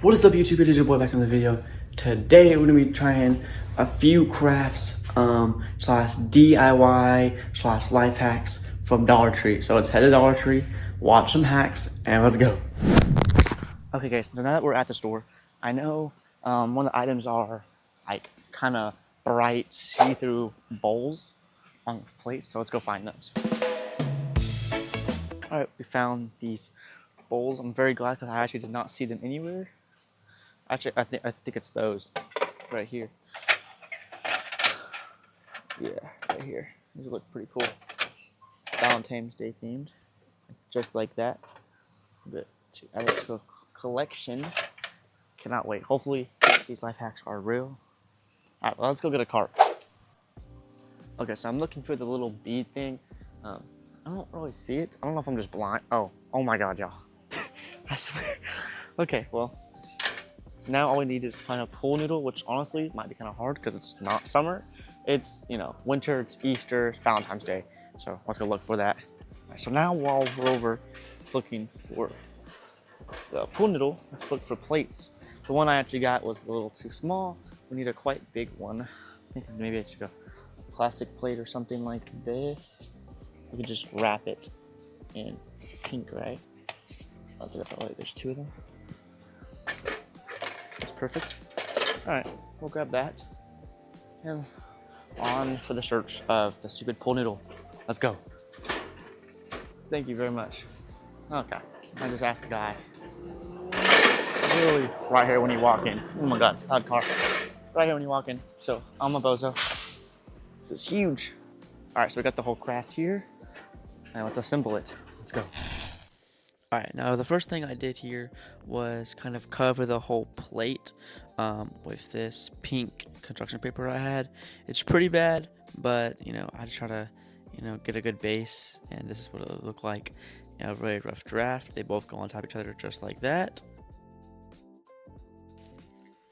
What is up, YouTube? It is your boy back in the video. Today we're gonna be trying a few crafts slash DIY slash life hacks from Dollar Tree. So let's head to Dollar Tree, watch some hacks, and let's go. Okay guys, so now that we're at the store, I know one of the items are like kind of bright see-through bowls on plates, so let's go find those. Alright, we found these bowls. I'm very glad because I actually did not see them anywhere. Actually, I think it's those right here. Yeah, right here. These look pretty cool. Valentine's Day themed, just like that. But to add it to a collection. Cannot wait. Hopefully, these life hacks are real. All right, well, let's go get a cart. Okay, so I'm looking for the little bead thing. I don't really see it. I don't know if I'm just blind. Oh my God, y'all! I swear. Okay, well. So now all we need is to find a pool noodle, which honestly might be kind of hard because it's not summer. It's, you know, winter, it's Easter, it's Valentine's Day. So let's go look for that. Right, so now while we're over looking for the pool noodle, let's look for plates. The one I actually got was a little too small. We need a quite big one. I think maybe I should go a plastic plate or something like this. We could just wrap it in pink, right? I'll do it that way. There's two of them. Perfect. All right, we'll grab that and on for the search of the stupid pool noodle. Let's go. Thank you very much. Okay, I just asked the guy. Literally right here when you walk in. Oh my God, loud car. Right here when you walk in. So I'm a bozo. This is huge. All right, so we got the whole craft here. Now let's assemble it. Let's go. Alright, now the first thing I did here was kind of cover the whole plate with this pink construction paper I had. It's pretty bad, but you know, I just try to, you know, get a good base, and this is what it'll look like. You know, really rough draft. They both go on top of each other just like that.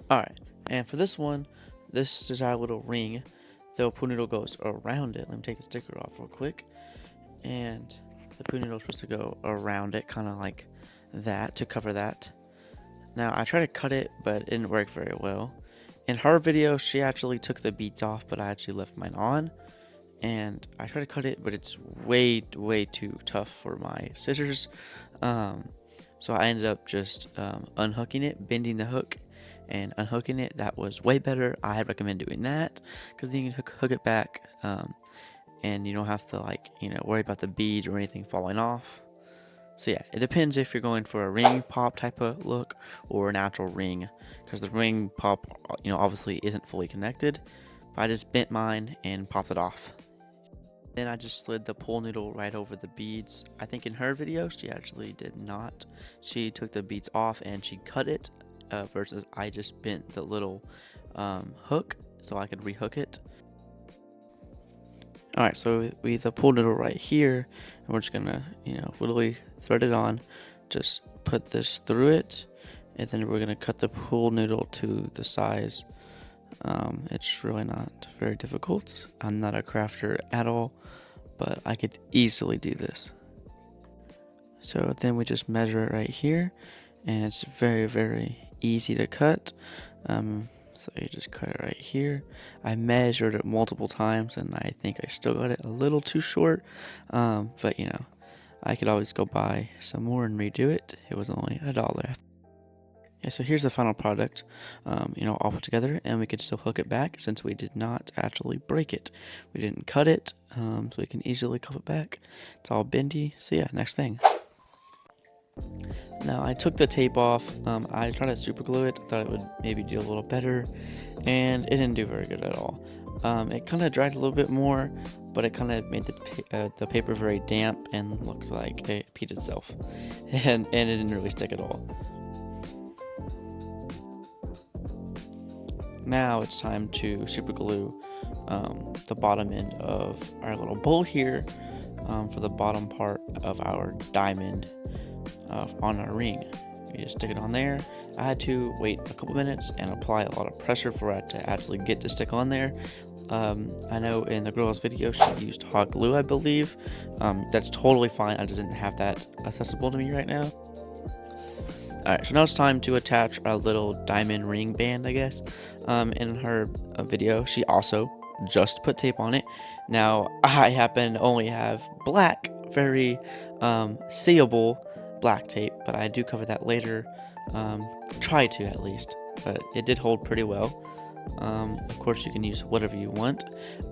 Alright, and for this one, this is our little ring. The pool noodle goes around it. Let me take the sticker off real quick. And the pool noodle is supposed to go around it, kind of like that, to cover that. Now, I tried to cut it, but it didn't work very well. In her video, she actually took the beads off, but I actually left mine on. And I tried to cut it, but it's way too tough for my scissors. So I ended up just unhooking it, bending the hook, and unhooking it. That was way better. I recommend doing that, because then you can hook it back. And you don't have to, like, you know, worry about the beads or anything falling off. So yeah, it depends if you're going for a ring pop type of look or a natural ring, because the ring pop, you know, obviously isn't fully connected. But I just bent mine and popped it off. Then I just slid the pool noodle right over the beads. I think in her video she actually did not. She took the beads off and she cut it, versus I just bent the little hook so I could rehook it. Alright, so we have the pool noodle right here, and we're just gonna, you know, literally thread it on, just put this through it, and then we're gonna cut the pool noodle to the size. It's really not very difficult. I'm not a crafter at all, but I could easily do this. So then we just measure it right here, and it's very easy to cut. So you just cut it right here. I measured it multiple times, and I think I still got it a little too short. But you know, I could always go buy some more and redo it. It was only $1. Yeah, so here's the final product, you know, all put together, and we could still hook it back since we did not actually break it. We didn't cut it, so we can easily clip it back. It's all bendy. So yeah, next thing. Now I took the tape off. I tried to super glue it. Thought it would maybe do a little better, and it didn't do very good at all. It kind of dried a little bit more, but it kind of made the paper very damp and looks like it peed itself, and it didn't really stick at all. Now it's time to super glue the bottom end of our little bowl here for the bottom part of our diamond on our ring. You just stick it on there. I had to wait a couple minutes and apply a lot of pressure for it to actually get to stick on there. I know in the girl's video she used hot glue, I believe. That's totally fine. I just didn't have that accessible to me right now. Alright, so now it's time to attach a little diamond ring band, I guess. In her video, she also just put tape on it. Now, I happen to only have black, very seeable black tape, but I do cover that later. Try to, at least. But it did hold pretty well. Of course, you can use whatever you want.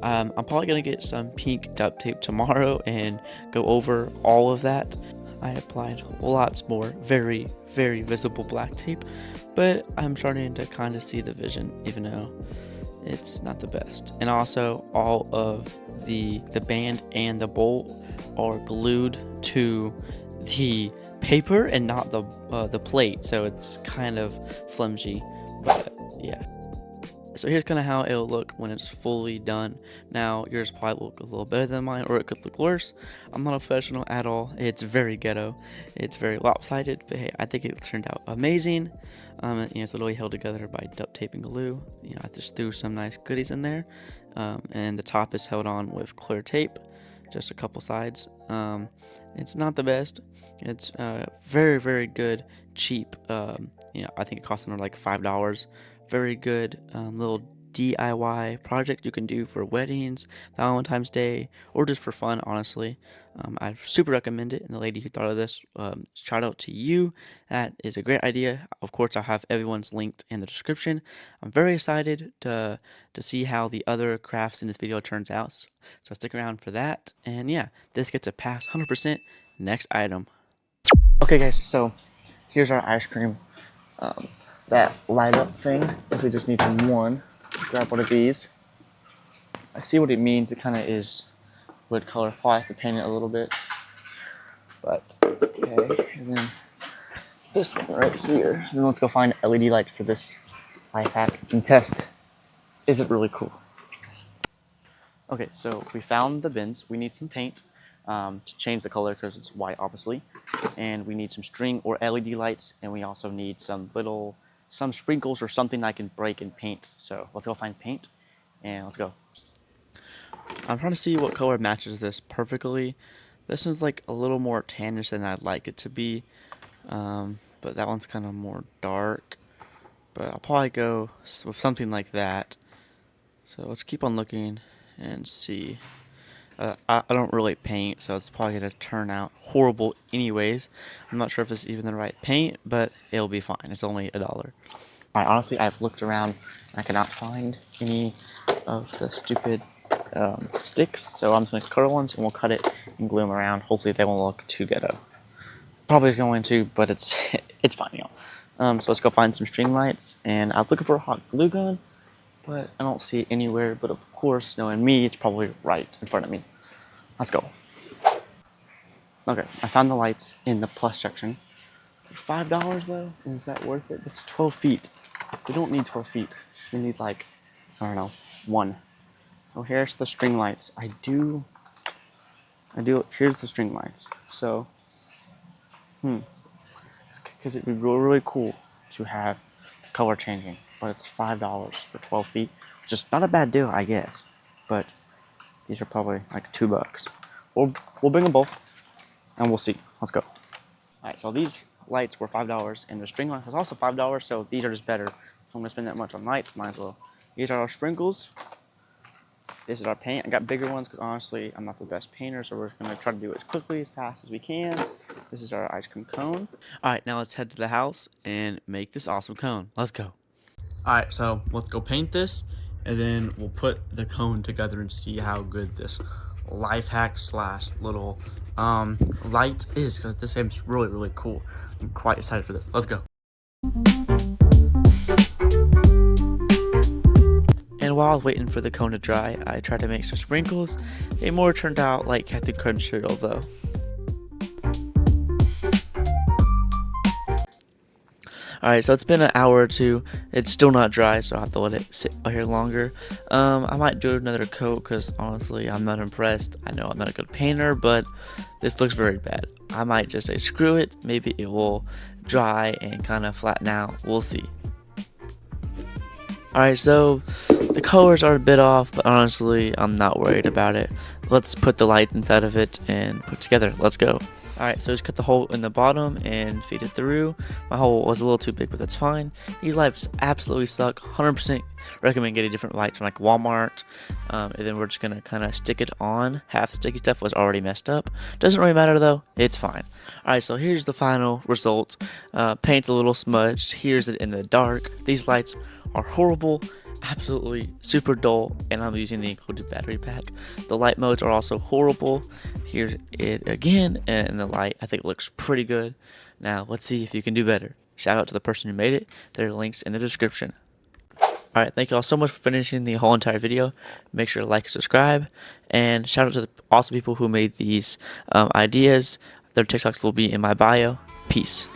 I'm probably going to get some pink duct tape tomorrow and go over all of that. I applied lots more very, very visible black tape, but I'm starting to kind of see the vision, even though it's not the best. And also, all of the band and the bolt are glued to the paper and not the plate, so it's kind of flimsy. But yeah. So here's kind of how it'll look when it's fully done. Now, yours probably will look a little better than mine, or it could look worse. I'm not a professional at all. It's very ghetto. It's very lopsided, but hey, I think it turned out amazing. It's literally held together by duct tape and glue. I just threw some nice goodies in there. And the top is held on with clear tape, just a couple sides. It's not the best. It's very, very good, cheap. I think it cost under like $5. Very good little DIY project you can do for weddings, Valentine's Day, or just for fun, honestly. I super recommend it, and the lady who thought of this, shout out to you. That is a great idea. Of course, I'll have everyone's linked in the description. I'm very excited to see how the other crafts in this video turns out, so stick around for that. And yeah, this gets a pass 100%. Next item. Okay guys, so here's our ice cream. That light up thing is we just need to grab one of these. I see what it means. It kind of is wood color. Probably have to paint it a little bit, but okay. And then this one right here. And then let's go find LED lights for this life hack and test. Is it really cool? Okay, so we found the bins. We need some paint to change the color because it's white, obviously, and we need some string or LED lights, and we also need some sprinkles or something I can break and paint. So let's go find paint and let's go. I'm trying to see what color matches this perfectly. This is like a little more tannish than I'd like it to be, but that one's kind of more dark, but I'll probably go with something like that. So let's keep on looking and see. I don't really paint, so it's probably going to turn out horrible anyways. I'm not sure if it's even the right paint, but it'll be fine. It's only $1. Alright, honestly, I've looked around. I cannot find any of the stupid sticks, so I'm just going to curl ones, and we'll cut it and glue them around. Hopefully they won't look too ghetto. Probably is going to, but it's fine, y'all. So let's go find some string lights, and I was looking for a hot glue gun, but I don't see it anywhere. But of course, knowing me, it's probably right in front of me. Let's go. Okay, I found the lights in the plus section. It's like $5 though. Is that worth it? It's 12 feet. We don't need 12 feet. We need like, I don't know, 1. Oh, here's the string lights. I do. Here's the string lights. So, because it would be really cool to have color changing, but it's $5 for 12 feet, which is not a bad deal, I guess. But these are probably like $2. We'll bring them both, and we'll see. Let's go. All right, so these lights were $5, and the string light was also $5. So these are just better. If I'm gonna spend that much on lights, might as well. These are our sprinkles. This is our paint. I got bigger ones because honestly, I'm not the best painter, so we're gonna try to do it as quickly, as fast as we can. This is our ice cream cone. All right, now let's head to the house and make this awesome cone. Let's go. All right, so let's go paint this, and then we'll put the cone together and see how good this life hack / little light is, because this game's really, really cool. I'm quite excited for this. Let's go. And while I was waiting for the cone to dry, I tried to make some sprinkles. They more turned out like Captain Crunch cereal though. Alright, so it's been an hour or two. It's still not dry, so I have to let it sit out here longer. I might do another coat because honestly, I'm not impressed. I know I'm not a good painter, but this looks very bad. I might just say screw it. Maybe it will dry and kind of flatten out. We'll see. Alright, so the colors are a bit off, but honestly, I'm not worried about it. Let's put the lights inside of it and put together. Let's go. Alright, so just cut the hole in the bottom and feed it through. My hole was a little too big, but that's fine. These lights absolutely suck. 100% recommend getting different lights from like Walmart. And then we're just going to kind of stick it on. Half the sticky stuff was already messed up. Doesn't really matter though. It's fine. Alright, so here's the final result. Paint's a little smudged. Here's it in the dark. These lights are horrible. Absolutely super dull, and I'm using the included battery pack. The light modes are also horrible. Here's it again, and the light I think looks pretty good. Now let's see if you can do better. Shout out to the person who made it. There are links in the description. Alright, thank you all so much for finishing the whole entire video. Make sure to like and subscribe, and shout out to the awesome people who made these ideas. Their TikToks will be in my bio. Peace.